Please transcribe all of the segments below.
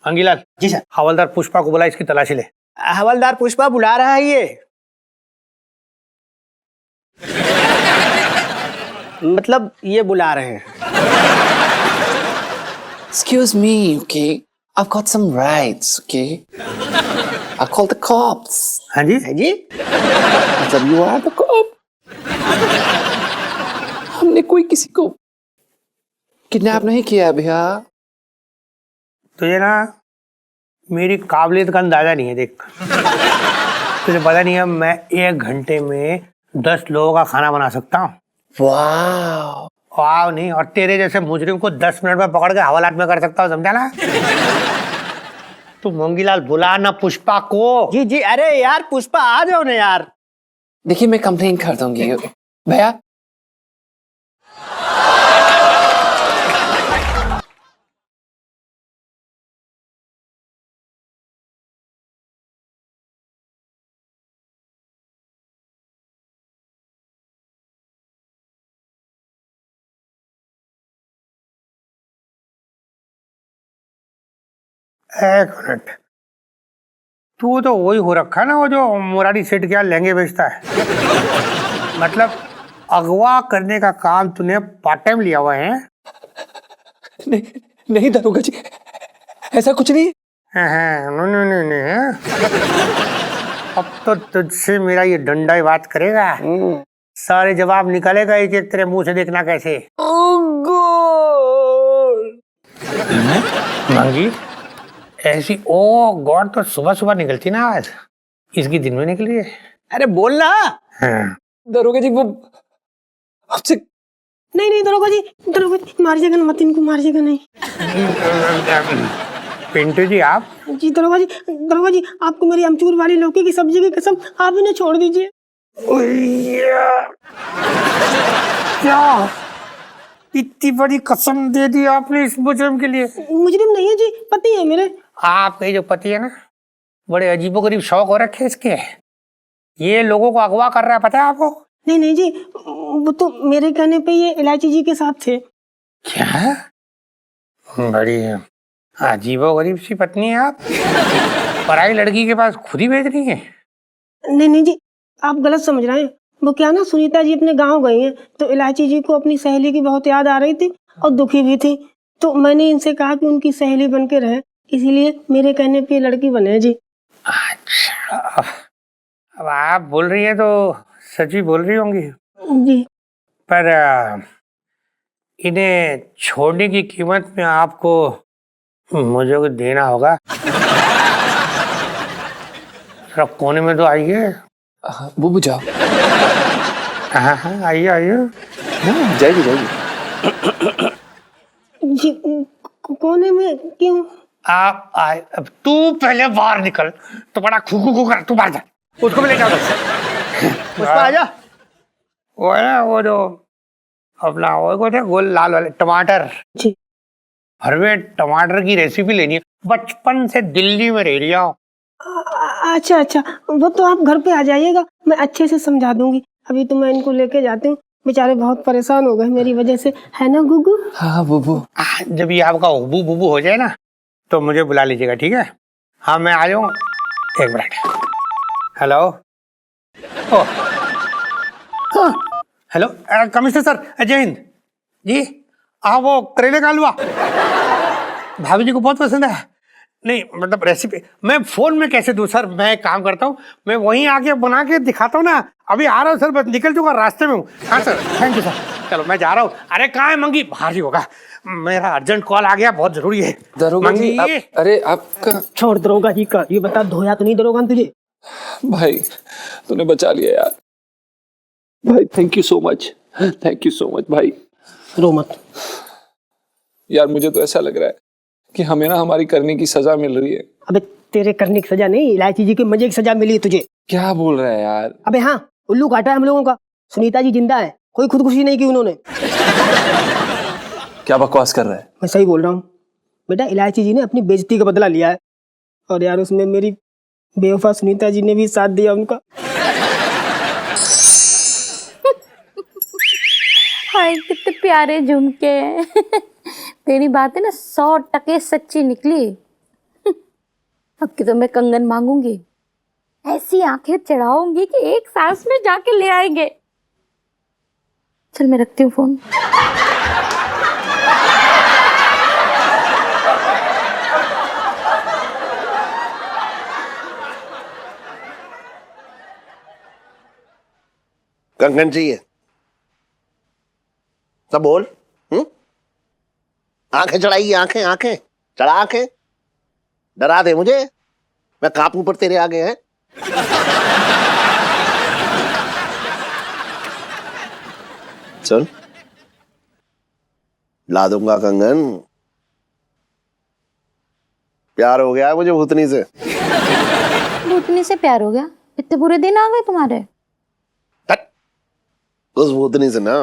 अंगीलाल जी sir. हवलदार पुष्पा को बुला, इसकी तलाशी ले। हवलदार पुष्पा बुला रहा है ये। मतलब ये बुला रहे हैं। Excuse me, okay? I've got some rights, okay? I call the cops. हाँ जी है जी। मतलब you are the cop. हमने कोई किसी को किडनैप नहीं किया भैया। तुझे ना मेरी काबिलियत का अंदाजा नहीं है। देख, तुझे पता नहीं है मैं 1 घंटे में 10 लोगों का खाना बना सकता हूँ। वाह। वाह नहीं, और तेरे जैसे मुजरिम को 10 मिनट में पकड़ के हवालात में कर सकता हूँ, समझा ना? तू मंगीलाल बुला ना पुष्पा को। जी जी। अरे यार पुष्पा आ जाओ ना यार। देखिए मैं कंप्लेन कर दूंगी भैया। एक मिनट, तू तो वही हो रखा ना, वो जो मुरारी सेठ के यहाँ लहंगे बेचता है। मतलब अगवा करने का काम तूने पार्ट टाइम लिया हुआ है? नहीं नहीं दरोगा जी, ऐसा कुछ नहीं। नहीं। अब तो तुझसे मेरा ये डंडा ही बात करेगा। सारे जवाब निकालेगा एक एक, तेरे मुंह से देखना कैसे। मंगी ऐसी ओ गॉड तो सुबह सुबह निकलती ना, आज इसकी दिन में निकली है। अरे बोल ना। हाँ। दरोगा जी वो आपसे नहीं दरोगा जी, मारिएगा ना मत, इनको मारिएगा नहीं। पिंटू जी आप? जी दरोगा जी आपको मेरी अमचूर वाली लौकी की सब्जी की कसम, आप इन्हें छोड़ दीजिए। क्या इतनी बड़ी कसम दे दी आपने इस मुजरिम के लिए? मुजरिम नहीं है जी, पति है मेरे। आपके जो पति है ना, बड़े अजीबोगरीब शौक हो रखे इसके। ये लोगों को अगवा कर रहा है, पता है आपको? नहीं जी, वो तो मेरे कहने पे ये इलायची जी के साथ थे। क्या? बड़ी अजीबोगरीब सी पत्नी है आप। पराई लड़की के पास खुद ही भेज रही है। नहीं जी, आप गलत समझ रहे हैं। वो क्या ना, सुनीता जी अपने गांव गई हैं, तो इलायची जी को अपनी सहेली की बहुत याद आ रही थी और दुखी भी थी। तो मैंने इनसे कहा कि उनकी सहेली बन के रहे, इसीलिए मेरे कहने पे लड़की बने जी। अच्छा, अब आप बोल रही है तो सच ही बोल रही होंगी जी। पर इन्हें छोड़ने की कीमत में आपको मुझे कुछ देना होगा। सब कोने में तो आइए। बुबू जाओ। हाँ आइए जाइए। जी कोने में क्यों? आप आए। अब तू पहले बाहर निकल, तो बड़ा खू कर, तू बाहर जा। उसको भी ले जाओ। पुष्पा आ जा। वो है वो जो अपना वो थे गोल लाल वाले टमाटर। जी। भरवे टमाटर की रेसिपी लेनी है, बचपन से दिल्ली में रह रही हो। अच्छा, वो तो आप घर पे आ जाइएगा, मैं अच्छे से समझा दूंगी। अभी तो मैं इनको लेके जाती हूँ, बेचारे बहुत परेशान हो गए मेरी वजह से, है ना गुगू? हाँ बुबू। जब ये आपका उबू बुबू हो जाए ना, तो मुझे बुला लीजिएगा, ठीक है? हाँ मैं आ जाऊँ। एक minute. Hello. Hello commissioner sir, जय हिंद जी। हाँ वो करेले का हलवा भाभी जी को बहुत पसंद है। नहीं मतलब रेसिपी मैं फोन में कैसे दूं सर, मैं एक काम करता हूँ, मैं वहीं आके बना के दिखाता हूँ ना। अभी आ रहा हूँ सर, बस निकल चुका, रास्ते में हूँ। हाँ सर, थैंक यू सर। चलो मैं जा रहा हूँ। अरे कहाँ है मंगी? बाहर ही होगा, मेरा अर्जेंट कॉल आ गया, बहुत जरूरी है। दरोगा जी अरे आपका छोड़ दरोगा जी का, ये बता धोया तो नहीं दरोगा तुझे? भाई तूने बचा लिया यार। भाई थैंक यू सो मच भाई। रो मत यार, मुझे तो ऐसा लग रहा है कि हमें ना हमारी करने की सजा मिल रही है। अबे तेरे करने की सजा नहीं, इलायची जी के मजे की सजा मिली है तुझे। क्या बोल रहा है यार? अबे हाँ, उल्लू काटा है हम लोगों का। सुनीता जी जिंदा है, कोई खुदकुशी नहीं की उन्होंने। क्या बकवास कर रहा है? मैं सही बोल रहा हूँ बेटा, इलायची जी ने अपनी बेइज्जती का बदला लिया है। और यार उसमें मेरी बेवफा सुनीता जी ने भी साथ दिया उनका। हाय कितने प्यारे झुमके हैं। तेरी बात है ना 100% सच्ची निकली। अब की तो मैं कंगन मांगूंगी, ऐसी आंखें चढ़ाऊंगी कि एक सांस में जाके ले आएंगे। चल मैं रखती हूँ फोन। कंगन चाहिए? सब बोल। आंखें चढ़ाई, आंखें आंखें चढ़ा, आंखें डरा दे मुझे, मैं कांपू पर तेरे आगे है। सुन, ला दूंगा कंगन। प्यार हो गया है मुझे भूतनी से। भूतनी से प्यार हो गया? इतने बुरे दिन आ गए तुम्हारे? उस भूतनी से ना,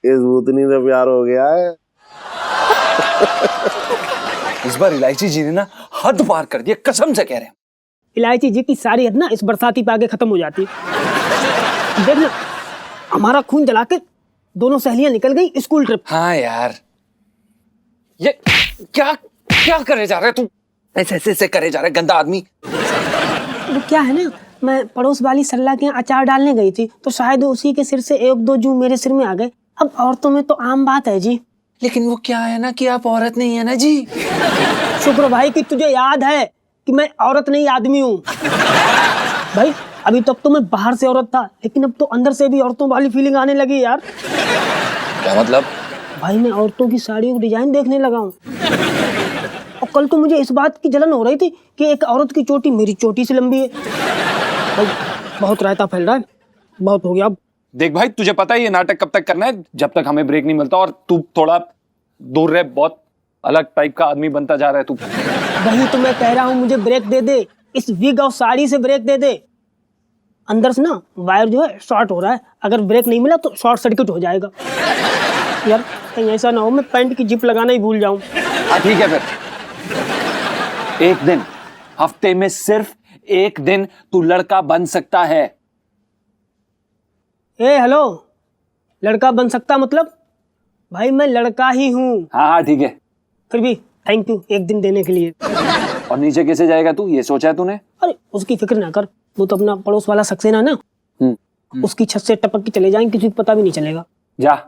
इस भूतनी से प्यार हो गया है। इस बार इलायची जी ने ना हद पार कर दी, कसम से कह रहे हैं। इलायची जी की सारी हद ना इस बरसाती पे आगे खत्म हो जाती। देख ना, हमारा खून जला के दोनों सहेलियां निकल गई स्कूल ट्रिप। हाँ यार, ये क्या क्या करे जा रहे तू? ऐसे ऐसे करे जा रहे गंदा आदमी। वो क्या है ना, मैं पड़ोस वाली सरला के यहाँ अचार डालने गई थी, तो शायद उसी के सिर से एक दो जू मेरे सिर में आ गए। अब औरतों में तो आम बात है जी। लेकिन वो क्या है ना कि आप औरत नहीं है ना जी। शुक्र भाई कि तुझे याद है कि मैं औरत नहीं आदमी हूँ। भाई अभी तक तो मैं बाहर से औरत था, लेकिन अब तो अंदर से भी औरतों वाली फीलिंग आने लगी यार। क्या मतलब? भाई मैं औरतों की साड़ियों की डिजाइन देखने लगा हूँ। और कल तो मुझे इस बात की जलन हो रही थी कि एक औरत की चोटी मेरी चोटी से लंबी है। भाई बहुत रायता फैल रहा है, बहुत हो गया अब। देख भाई, तुझे पता है ये नाटक कब तक करना है, जब तक हमें ब्रेक नहीं मिलता। और तू थोड़ा दूर रह, बहुत अलग टाइप का आदमी बनता जा रहा है तू। वही तो मैं कह रहा हूँ, मुझे ब्रेक दे दे, इस विग और साड़ी से ब्रेक दे दे। अंदर से ना वायर जो है शॉर्ट हो रहा है, अगर ब्रेक नहीं मिला तो शॉर्ट सर्किट हो जाएगा। यार कहीं ऐसा ना हो मैं पैंट की जिप लगाना ही भूल जाऊं। हाँ ठीक है, फिर एक दिन, हफ्ते में सिर्फ एक दिन तू लड़का बन सकता है। ए हेलो, लड़का बन सकता मतलब? भाई मैं लड़का ही हूँ। हाँ हाँ ठीक है। फिर भी थैंक यू एक दिन देने के लिए। और नीचे कैसे जाएगा तू, ये सोचा है तूने? अरे उसकी फिक्र ना कर, वो तो अपना पड़ोस वाला सक्सेना ना, उसकी छत से टपक के चले जाएंगे, किसी को पता भी नहीं चलेगा। जा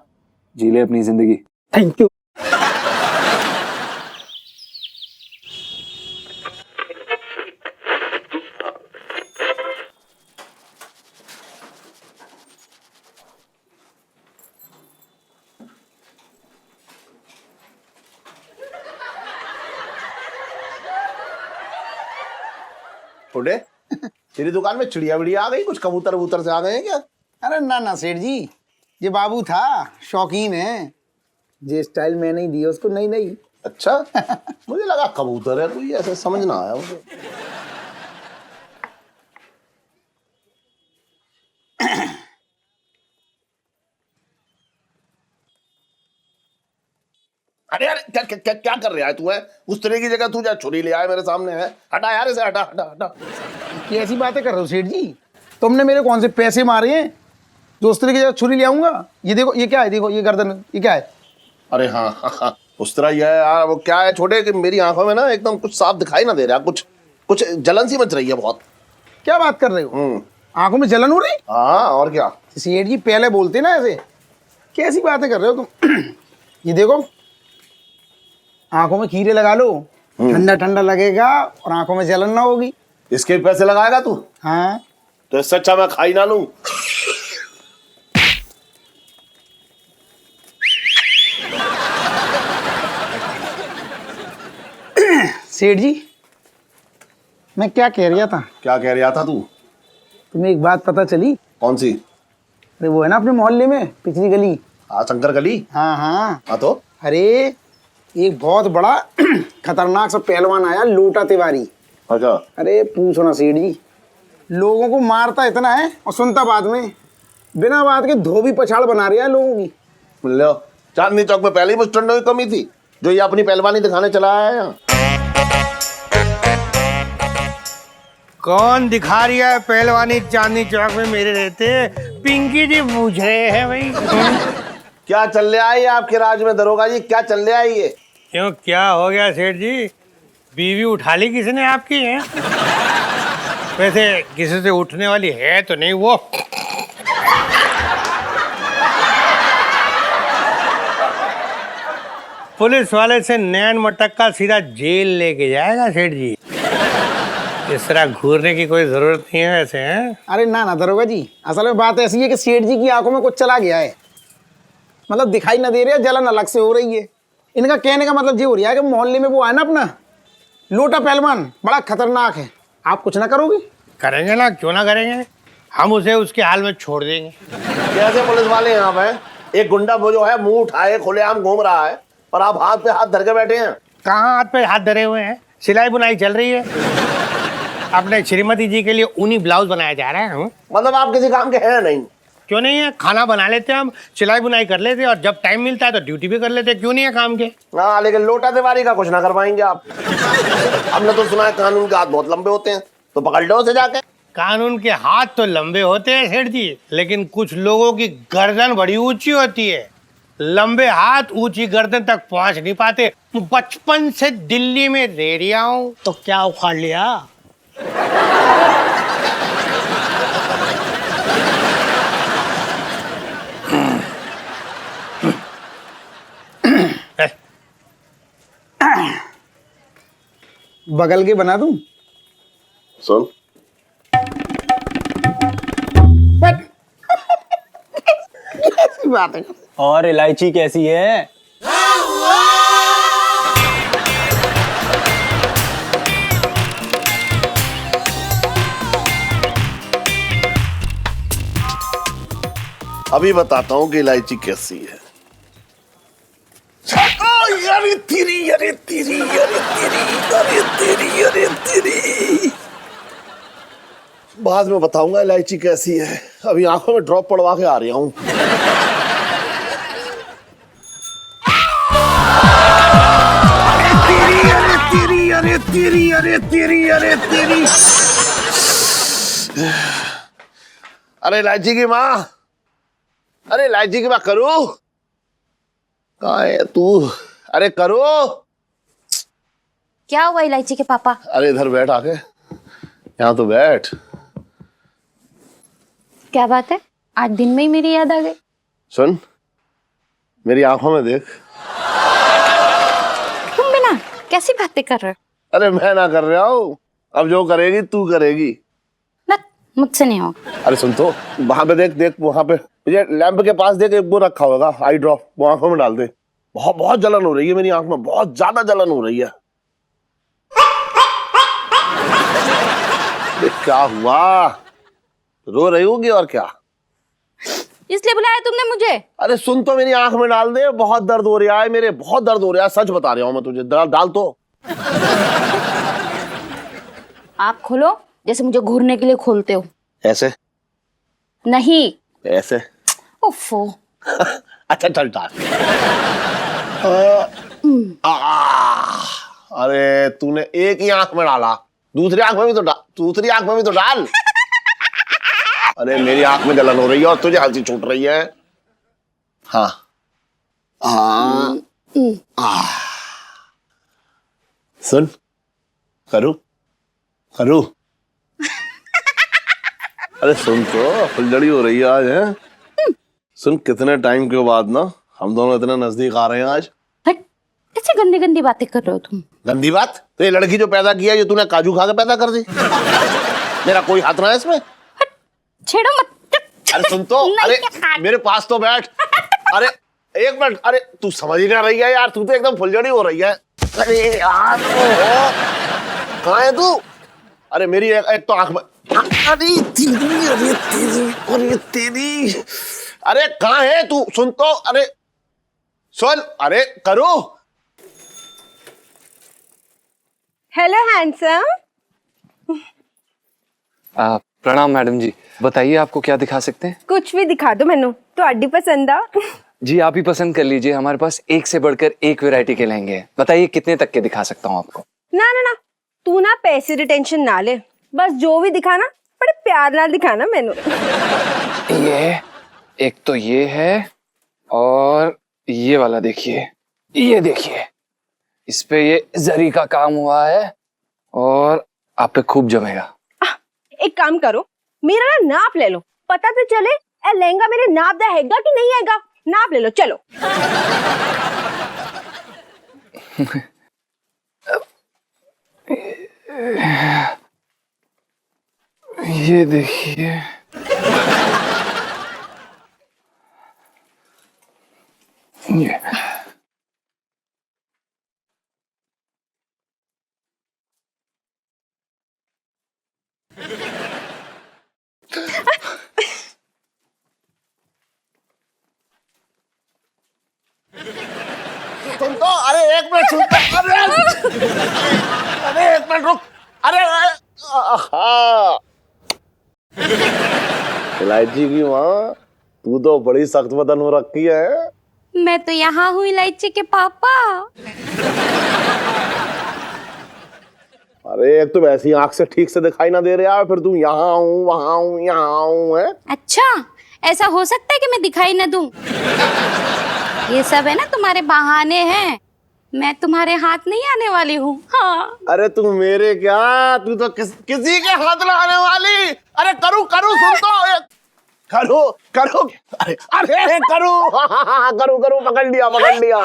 जी ले अपनी जिंदगी। Thank you. छोटे, तेरी दुकान में चिड़िया विड़िया आ गई? कुछ कबूतर वबूतर से आ गए हैं क्या? अरे ना ना सेठ जी, ये बाबू था, शौकीन है। जे स्टाइल मैंने ही दी उसको, नहीं नहीं। अच्छा मुझे लगा कबूतर है कोई, ऐसा समझ ना आया मुझे। अरे अरे क्या क्या क्या कर रहा है तू? है उस तरह की जगह तू जा छुरी ले आया मेरे सामने है। हटा यार इसे, हटा हटा हटा। कैसी बातें कर रहे हो सेठ जी? तुमने मेरे कौन से पैसे मारे हैं जो उस तरह की जगह छुरी ले आऊंगा? ये देखो, ये क्या है? देखो ये गर्दन, ये क्या है? अरे हाँ हाँ हाँ, उस तरह ही है यार। वो क्या है छोटे कि मेरी आंखों में ना एकदम कुछ साफ दिखाई ना दे रहा, कुछ कुछ जलन सी मच रही है बहुत। क्या बात कर रहे हो? आंखों में जलन हो रही? हाँ और क्या। सेठ जी पहले बोलते ना ऐसे, कैसी बातें कर रहे हो तुम? ये देखो, आंखों में खीरे लगा लो, ठंडा ठंडा लगेगा और आंखों में जलन ना होगी। इसके पैसे लगाएगा तू? हाँ तो इससे अच्छा मैं खाई ना लूं। सेठ जी मैं क्या कह रहा था? क्या कह रहा था तू? तुम्हें एक बात पता चली? कौन सी? अरे वो है ना अपने मोहल्ले में पिछली गली। हाँ शंकर गली। हाँ हाँ हाँ तो अरे एक बहुत बड़ा खतरनाक सा पहलवान आया, लोटा तिवारी। अच्छा। अरे पूछो ना सेठ जी, लोगों को मारता इतना है और सुनता बाद में, बिना बात के धोबी पछाड़ बना रहा है लोगों की। लो, चांदनी चौक में पहले ही बस स्टैंडों की कमी थी जो ये अपनी पहलवानी दिखाने चला आया है यहाँ। कौन दिखा रहा है पहलवानी चांदनी चौक में मेरे रहते? पिंकी जी पूछ रहे हैं भाई। क्या चल रहा है आपके राज में दरोगा जी? क्या चल रहा है ये? क्यों क्या हो गया सेठ जी? बीवी उठा ली किसी ने आपकी है? वैसे किसी से उठने वाली है तो नहीं वो? पुलिस वाले से नैन मटक्का सीधा जेल लेके जाएगा सेठ जी। इस तरह घूरने की कोई जरूरत नहीं है वैसे, हैं? अरे ना ना दरोगा जी, असल में बात ऐसी है कि सेठ जी की आंखों में कुछ चला गया है। मतलब दिखाई ना दे रही है, जलन अलग से हो रही है। इनका कहने का मतलब ये हो रहा है कि मोहल्ले में वो है ना अपना लोटा पहलवान, बड़ा खतरनाक है। आप कुछ ना करोगे? करेंगे ना, क्यों ना करेंगे। हम उसे उसके हाल में छोड़ देंगे। कैसे पुलिस वाले यहाँ पे? एक गुंडा वो जो है मुंह उठाए खुलेआम घूम रहा है और आप हाथ पे हाथ धर के बैठे हैं। कहाँ हाथ पे हाथ धरे हुए हैं? सिलाई बुनाई चल रही है। अपने श्रीमती जी के लिए ऊनी ब्लाउज बनाया जा रहा है। मतलब आप किसी काम के हैं नहीं? क्यों नहीं है, खाना बना लेते हैं हम, सिलाई बुनाई कर लेते हैं और जब टाइम मिलता है तो ड्यूटी भी कर लेते हैं। क्यों नहीं है काम के? हाँ, लेकिन लोटा दीवारी का कुछ ना करवाएंगे आप। हमने तो सुना है कानून के हाथ बहुत लंबे होते हैं, तो पकड़ लो उसे जाके। कानून के हाथ तो लंबे होते हैं सेठ जी, लेकिन कुछ लोगों की गर्दन बड़ी ऊंची होती है। लंबे हाथ ऊंची गर्दन तक पहुंच नहीं पाते। बचपन से दिल्ली में रह रहा हूं तो क्या उखाड़ लिया। बगल के बना दूं? सुन, कैसी बात है? और इलायची कैसी है? अभी बताता हूँ कि इलायची कैसी है। अरे तेरी, अरे तेरी, अरे तेरी, अरे तेरी, अरे तेरी। बाद में बताऊंगा इलायची कैसी है। अभी आंखों में ड्रॉप पड़वा के आ रहा हूँ। अरे तेरी, अरे तेरी, अरे तेरी, अरे तेरी। अरे इलायची की माँ, अरे इलायची की माँ, करो कहाँ है तू? अरे करो। क्या हुआ इलायची के पापा? अरे इधर बैठ आके, यहाँ तो बैठ। क्या बात है, आज दिन में ही मेरी याद आ गई? सुन, मेरी आंखों में देख। तुम बिना कैसी बातें कर रहे हो? अरे मैं ना कर रहा हूँ, अब जो करेगी तू करेगी ना, मुझसे नहीं होगा। अरे सुन तो, वहां पे देख, देख वहां पे ये लैंप के पास देख, एक वो रखा होगा आई ड्रॉप, वो आंखों में डाल दे। बहुत बहुत जलन हो रही है मेरी आंख में, बहुत ज्यादा जलन हो रही है। क्या हुआ? रो रही होगी और क्या? इसलिए बुलाया तुमने मुझे? अरे सुन तो, मेरी आंख में डाल दे, बहुत दर्द हो रहा है मेरे, बहुत दर्द हो रहा है, सच बता रहा हूं मैं तुझे। डाल तो। आप खोलो जैसे मुझे घूरने के लिए खोलते हो। ऐसे नहीं, ऐसे। ओफो। अच्छा चल डाल। अरे तूने एक ही आंख में डाला, दूसरी आंख में भी तो डाल, दूसरी आंख में भी तो डाल। अरे मेरी आंख में जलन हो रही है और तुझे हंसी छूट रही है। हाँ सुन, करूं करूं? अरे सुन तो, फुलझड़ी हो रही है आज, है? सुन, कितने टाइम के बाद ना हम दोनों इतने नजदीक आ रहे हैं आज। हट, ऐसे गंदी गंदी बातें कर रहे हो तुम। गंदी बात? तो ये लड़की जो पैदा किया, ये तूने काजू खा के पैदा कर दी। मेरा कोई हाथ ना है इसमें। छेड़ो मत। अरे सुन तो, अरे मेरे पास तो बैठ। अरे एक मिनट, अरे तू समझ ही ना रही है यार, तू तो एकदम फुलझड़ी हो रही है। अरे यार कहाँ है तू? अरे मेरी एक तो आंख में, अरे तेरी, अरे तेरी, अरे तेरी। अरे कहाँ है तू? सुन तो, अरे सुन, अरे करो। Hello handsome. प्रणाम मैडम जी, बताइए आपको क्या दिखा सकते हैं? कुछ भी दिखा दो मैनू, तो पसंद आ। जी आप ही पसंद कर लीजिए, हमारे पास एक से बढ़कर एक वैरायटी के लहंगे हैं। बताइए कितने तक के दिखा सकता हूँ आपको? ना ना ना, तू ना पैसे की टेंशन ना ले, बस जो भी दिखाना बड़े प्यार नाल दिखाना मैनू। ये एक तो ये है, और ये वाला देखिए, ये देखिए, इस पे ये जरी का काम हुआ है और आप पे खूब जमेगा। एक काम करो, मेरा ना नाप ले लो, पता तो चले ए लहंगा मेरे नाप दा हैगा कि नहीं हैगा। नाप ले लो, चलो। ये देखिए, ये सुन तो, अरे एक मिनट सुन तो, अरे एक मिनट रुक, अरे आहा। इलायची की माँ, तू तो बड़ी सख्त बदन हो रखी है। मैं तो यहाँ हूँ इलायची के पापा। अरे एक तो वैसी आंख से ठीक से दिखाई ना दे रहा है, फिर तू यहाँ हूँ वहाँ हूँ यहाँ हूँ है। अच्छा, ऐसा हो सकता है कि मैं दिखाई न दूं? ये सब है ना तुम्हारे बहाने हैं, मैं तुम्हारे हाथ नहीं आने वाली हूँ। हाँ। अरे तू मेरे क्या, तू तो किसी के हाथ ना आने वाली। अरे करूँ करूँ, सुन तो, करूँ करूँ, अरे अरे करूँ, करूँ करूँ, पकड़ लिया पकड़ लिया।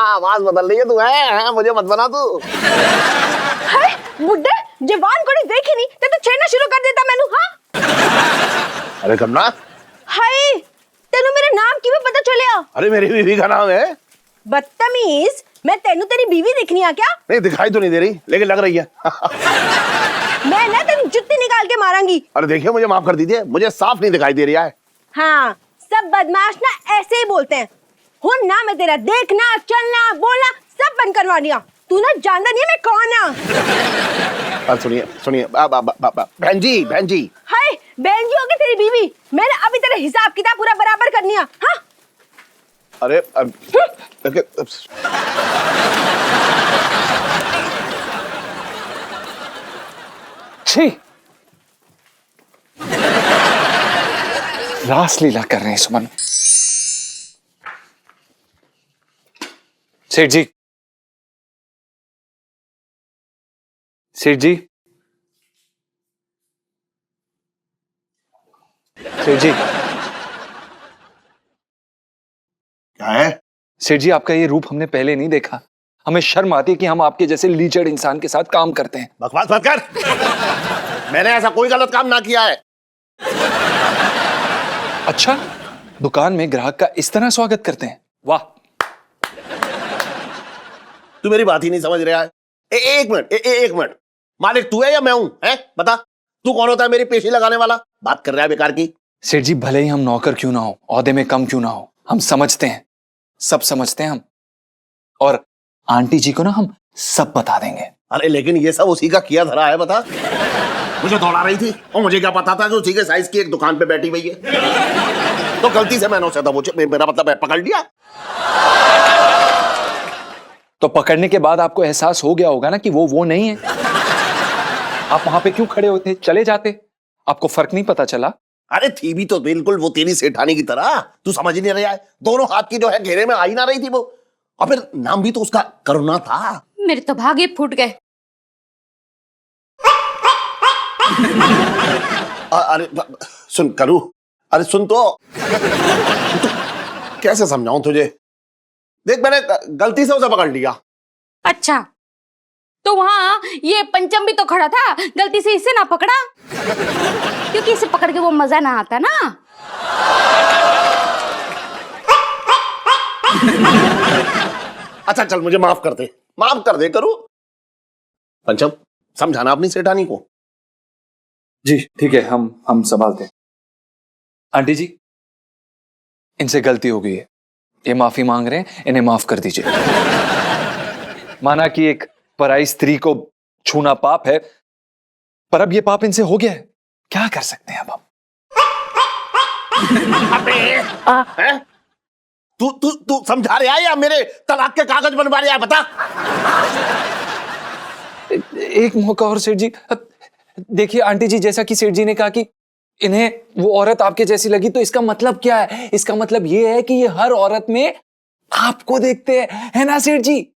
आवाज बदल रही है तू, है मुझे मत बना तू। बुड्ढे जवान को देखी नहीं तो छेड़ना शुरू कर देता मैनू। हाँ अरे कमना, हाय तेनू मेरा नाम की भी पता चलिया? अरे मेरी बीवी का नाम है। बदतमीज, मैं तेनू तेरी बीवी दिखनी आ क्या? नहीं दिखाई तो नहीं दे रही, लेकिन लग रही है। मैं ना तेरी जुत्ती निकाल के मारांगी। अरे देखिए, मुझे माफ कर दीजिए, मुझे साफ नहीं दिखाई दे रहा है। हाँ, सब बदमाश ना ऐसे ही बोलते हैं। हुन ना मैं तेरा देखना, चलना, बोलना सब बंद करवा दिया। तू ना जानता नहीं है मैं कौन हूँ। सुनिए सुनिए, बहन जी बहन जी। हाय बहन जी होगी तेरी बीवी, मैंने अभी तेरा हिसाब किताब पूरा बराबर करनी है। हाँ अरे छी, रासलीला कर रहे हैं सुमन। सेठ जी, सेठ जी, सेठ जी, क्या है? सेठ जी, आपका ये रूप हमने पहले नहीं देखा। हमें शर्म आती है कि हम आपके जैसे लीचड़ इंसान के साथ काम करते हैं। बकवास मत कर। मैंने ऐसा कोई गलत काम ना किया है। अच्छा, दुकान में ग्राहक का इस तरह स्वागत करते हैं? वाह। तू मेरी बात ही नहीं समझ रहा है। एक मिनट, एक मिनट, मालिक तू है या मैं हूं? है बता, तू कौन होता है मेरी पेशी लगाने वाला? बात कर रहा है बेकार की। सेठ जी, भले ही हम नौकर क्यों ना हो, ओहदे में कम क्यों ना हो, हम समझते हैं, सब समझते हैं हम। और आंटी जी को ना हम सब बता देंगे। अरे लेकिन ये सब उसी का किया धरा है, बता। मुझे दौड़ा रही थी और मुझे क्या पता था कि उसी के साइज की एक दुकान पे बैठी हुई है। तो गलती से मैंने उसे दबोचे, मेरा मतलब है पकड़ लिया। तो पकड़ने के बाद आपको एहसास हो गया होगा ना कि वो नहीं है। आप वहां पे क्यों खड़े होते? चले जाते, आपको फर्क नहीं पता चला? अरे थी भी तो बिल्कुल वो तेरी सेठानी की तरह, तू समझ ही नहीं रहा है। दोनों हाथ की जो है घेरे में आ ही ना रही थी वो, और फिर नाम भी तो उसका करुणा था। मेरे तो भागे फूट गए। अरे सुन करू, अरे सुन तो कैसे समझाऊं तुझे? देख मैंने गलती से उसे पकड़ लिया। अच्छा, तो वहाँ ये पंचम भी तो खड़ा था, गलती से इसे ना पकड़ा? क्योंकि इसे पकड़ के वो मजा ना आता ना। अच्छा चल, मुझे माफ कर दे करू। पंचम, समझाना अपनी सेठानी को। जी ठीक है, हम संभालते हैं। आंटी जी, इनसे गलती हो गई है, ये माफी मांग रहे हैं, इन्हें माफ कर दीजिए। माना कि एक पराई स्त्री को छूना पाप है, पर अब ये पाप इनसे हो गया है, क्या कर सकते हैं अब हम? हैं? तू समझा रहा है या मेरे तलाक के कागज बनवा रहा है? बता। एक मौका और सेठ जी। देखिए आंटी जी, जैसा कि सेठ जी ने कहा कि इन्हें वो औरत आपके जैसी लगी, तो इसका मतलब क्या है? इसका मतलब ये है कि ये हर औरत में आपको देखते हैं, है ना सेठ जी?